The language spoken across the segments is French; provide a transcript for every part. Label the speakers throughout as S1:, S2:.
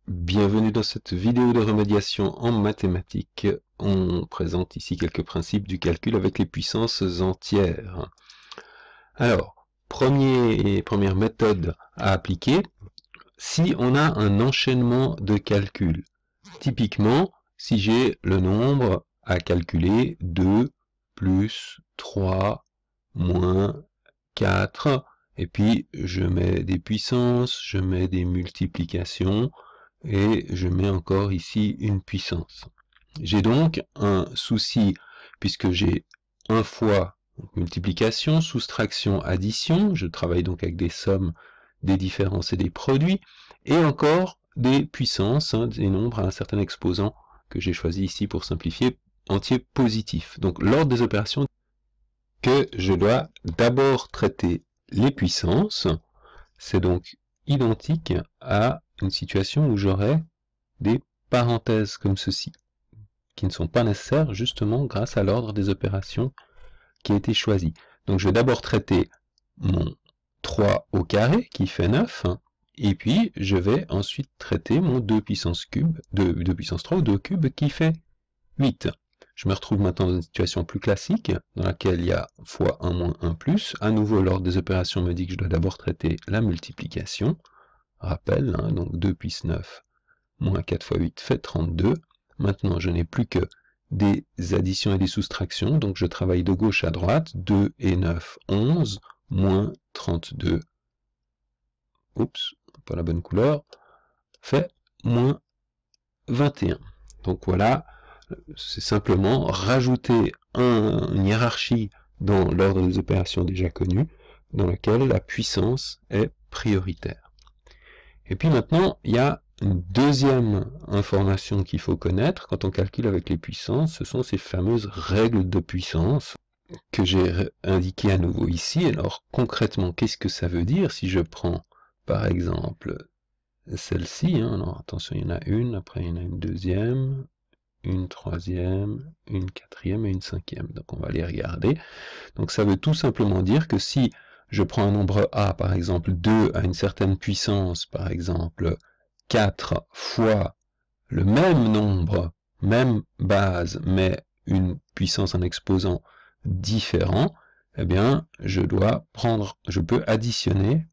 S1: Bienvenue dans cette vidéo de remédiation en mathématiques. On présente ici quelques principes du calcul avec les puissances entières. Alors, première méthode à appliquer, si on a un enchaînement de calculs. Typiquement, si j'ai le nombre à calculer 2 plus 3 moins 4, et puis je mets des puissances, je mets des multiplications, et je mets encore ici une puissance. J'ai donc un souci, puisque j'ai un fois multiplication, soustraction, addition, je travaille donc avec des sommes, des différences et des produits, et encore des puissances, des nombres à un certain exposant que j'ai choisi ici pour simplifier, entier positif. Donc l'ordre des opérations que je dois d'abord traiter les puissances, c'est donc identique à une situation où j'aurai des parenthèses comme ceci, qui ne sont pas nécessaires justement grâce à l'ordre des opérations qui a été choisi. Donc je vais d'abord traiter mon 3 au carré qui fait 9, et puis je vais ensuite traiter mon 2 puissance cube, 2 puissance 3 ou 2 cube qui fait 8. Je me retrouve maintenant dans une situation plus classique, dans laquelle il y a fois 1 moins 1 plus. À nouveau, l'ordre des opérations me dit que je dois d'abord traiter la multiplication. Rappel, donc 2 puissance 9 moins 4 fois 8 fait 32. Maintenant, je n'ai plus que des additions et des soustractions, donc je travaille de gauche à droite. 2 et 9, 11, moins 32. Oups, pas la bonne couleur. Fait moins 21. Donc voilà, c'est simplement rajouter une hiérarchie dans l'ordre des opérations déjà connues, dans laquelle la puissance est prioritaire. Et puis maintenant, il y a une deuxième information qu'il faut connaître quand on calcule avec les puissances, ce sont ces fameuses règles de puissance que j'ai indiquées à nouveau ici. Alors concrètement, qu'est-ce que ça veut dire si je prends par exemple celle-ci, alors attention, il y en a une, après il y en a une deuxième, une troisième, une quatrième et une cinquième. Donc on va les regarder. Donc ça veut tout simplement dire que si je prends un nombre A, par exemple 2 à une certaine puissance, par exemple 4 fois le même nombre, même base, mais une puissance, un exposant différent, eh bien je peux additionner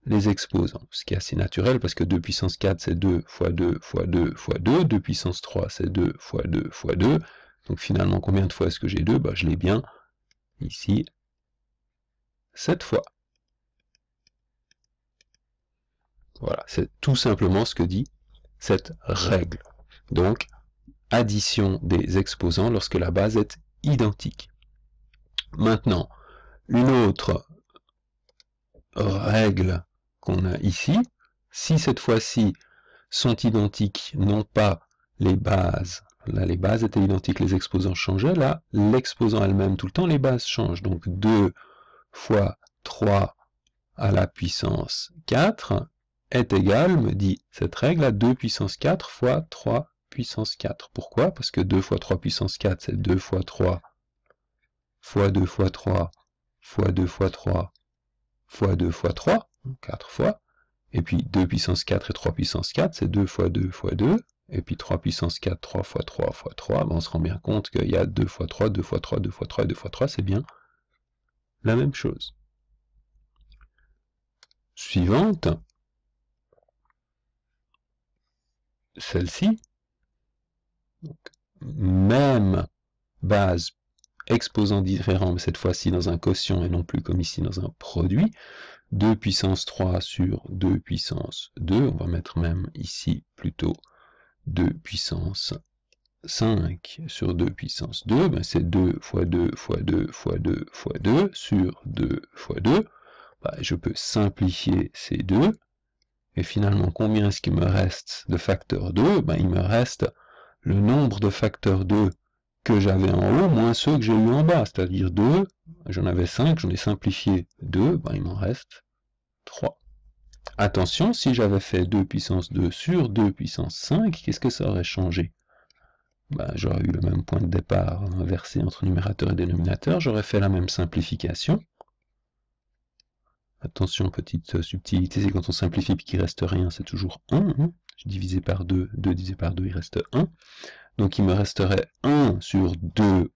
S1: les exposants, ce qui est assez naturel parce que 2 puissance 4 c'est 2 fois 2 fois 2 fois 2, 2 puissance 3 c'est 2 fois 2 fois 2, donc finalement combien de fois est-ce que j'ai 2? Je l'ai bien ici 7 fois. Voilà, c'est tout simplement ce que dit cette règle. Donc, addition des exposants lorsque la base est identique. Maintenant, une autre règle qu'on a ici, si cette fois-ci sont identiques, non pas les bases, là les bases étaient identiques, les exposants changeaient, là l'exposant elle-même tout le temps, les bases changent, donc 2 fois 3 à la puissance 4 est égal, me dit cette règle, à 2 puissance 4 fois 3 puissance 4. Pourquoi? Parce que 2 fois 3 puissance 4, c'est 2 fois 3 fois 2 fois 3 fois 2 fois 3 fois 2 fois 3, 4 fois. Et puis 2 puissance 4 et 3 puissance 4, c'est 2 fois 2 fois 2. Et puis 3 puissance 4, 3 fois 3 fois 3. On se rend bien compte qu'il y a 2 fois 3, 2 fois 3, 2 fois 3 et 2 fois 3, c'est bien la même chose. Suivante, celle-ci, même base, exposant différent, mais cette fois-ci dans un quotient et non plus comme ici dans un produit, 2 puissance 3 sur 2 puissance 2, on va mettre même ici plutôt 2 puissance 5 sur 2 puissance 2, c'est 2 fois 2 fois 2 fois 2 fois 2 sur 2 fois 2, je peux simplifier ces deux, et finalement, combien est-ce qu'il me reste de facteur 2? Il me reste le nombre de facteurs 2 que j'avais en haut, moins ceux que j'ai eu en bas, c'est-à-dire 2, j'en avais 5, j'en ai simplifié 2, il m'en reste 3. Attention, si j'avais fait 2 puissance 2 sur 2 puissance 5, qu'est-ce que ça aurait changé? J'aurais eu le même point de départ inversé entre numérateur et dénominateur, j'aurais fait la même simplification, Attention, petite subtilité, c'est quand on simplifie puis qu'il reste rien, c'est toujours 1. Hein. Je divisé par 2, 2 divisé par 2, il reste 1. Donc il me resterait 1 sur 2.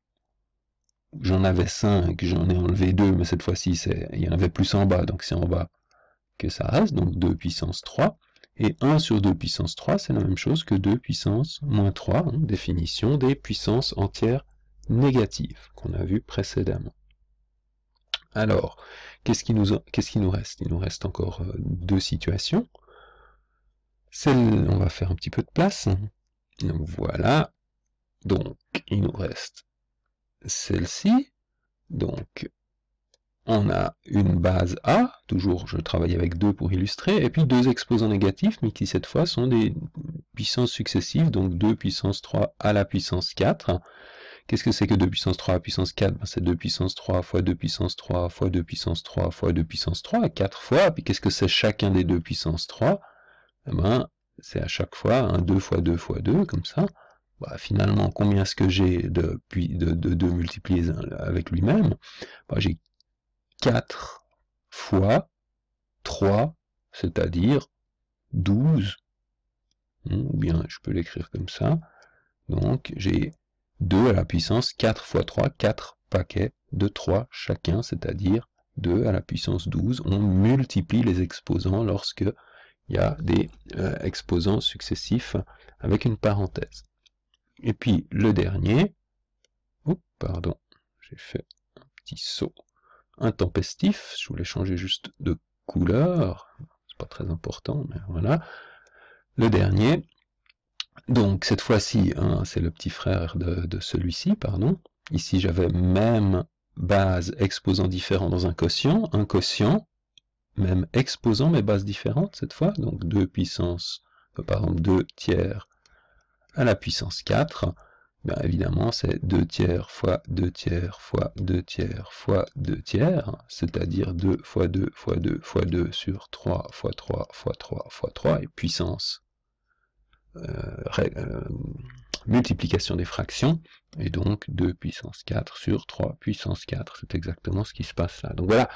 S1: J'en avais 5, j'en ai enlevé 2, mais cette fois-ci, il y en avait plus en bas, donc c'est en bas que ça reste, donc 2 puissance 3. Et 1 sur 2 puissance 3, c'est la même chose que 2 puissance moins 3, hein, définition des puissances entières négatives qu'on a vu précédemment. Alors, qu'est-ce qui nous reste? Il nous reste encore deux situations. On va faire un petit peu de place. Voilà. Donc, il nous reste celle-ci. Donc, on a une base A, toujours je travaille avec 2 pour illustrer, et puis 2 exposants négatifs, mais qui cette fois sont des puissances successives, donc 2 puissance 3 à la puissance 4. Qu'est-ce que c'est que 2 puissance 3 à la puissance 4? Ben, c'est 2 puissance 3 fois 2 puissance 3 fois 2 puissance 3 fois 2 puissance 3, 4 fois, puis qu'est-ce que c'est chacun des 2 puissance 3? Eh ben, c'est à chaque fois un 2 fois 2 fois 2, comme ça. Bah, finalement, combien est-ce que j'ai de 2 multipliés avec lui-même? Bah, j'ai 4 fois 3, c'est-à-dire 12. Ou bien je peux l'écrire comme ça. Donc j'ai 2 à la puissance 4 fois 3, 4 paquets de 3 chacun, c'est-à-dire 2 à la puissance 12. On multiplie les exposants lorsque il y a des exposants successifs avec une parenthèse. Et puis le dernier, pardon, j'ai fait un petit saut intempestif, je voulais changer juste de couleur, c'est pas très important, mais voilà. Le dernier, donc cette fois-ci, hein, c'est le petit frère de celui-ci, pardon. Ici j'avais même base exposant différent dans un quotient, même exposant mais bases différentes cette fois, donc 2 puissance, par exemple 2 tiers à la puissance 4, bien évidemment c'est 2 tiers fois 2 tiers fois 2 tiers fois 2 tiers, c'est-à-dire 2 fois 2 fois 2 fois 2 sur 3 fois 3 fois 3 fois 3, et puissance multiplication des fractions, et donc 2 puissance 4 sur 3 puissance 4, c'est exactement ce qui se passe là. Donc voilà,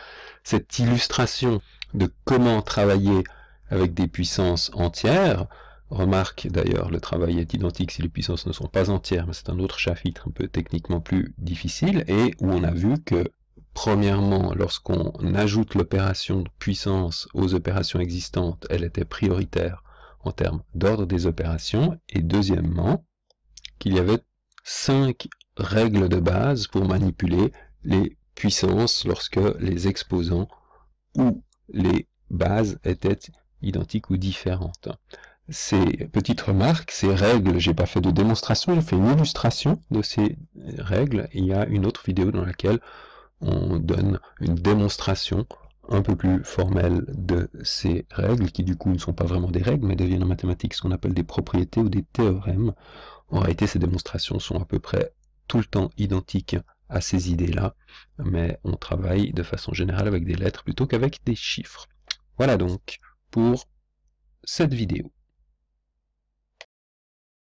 S1: cette illustration de comment travailler avec des puissances entières. Remarque d'ailleurs, le travail est identique si les puissances ne sont pas entières, mais c'est un autre chapitre un peu techniquement plus difficile, et où on a vu que, premièrement, lorsqu'on ajoute l'opération de puissance aux opérations existantes, elle était prioritaire en termes d'ordre des opérations, et deuxièmement, qu'il y avait 5 règles de base pour manipuler les puissances lorsque les exposants ou les bases étaient identiques ou différentes. Ces petites remarques, ces règles, j'ai pas fait de démonstration, j'ai fait une illustration de ces règles. Il y a une autre vidéo dans laquelle on donne une démonstration un peu plus formelle de ces règles, qui du coup ne sont pas vraiment des règles, mais deviennent en mathématiques ce qu'on appelle des propriétés ou des théorèmes. En réalité, ces démonstrations sont à peu près tout le temps identiques à ces idées-là, mais on travaille de façon générale avec des lettres plutôt qu'avec des chiffres. Voilà donc pour cette vidéo.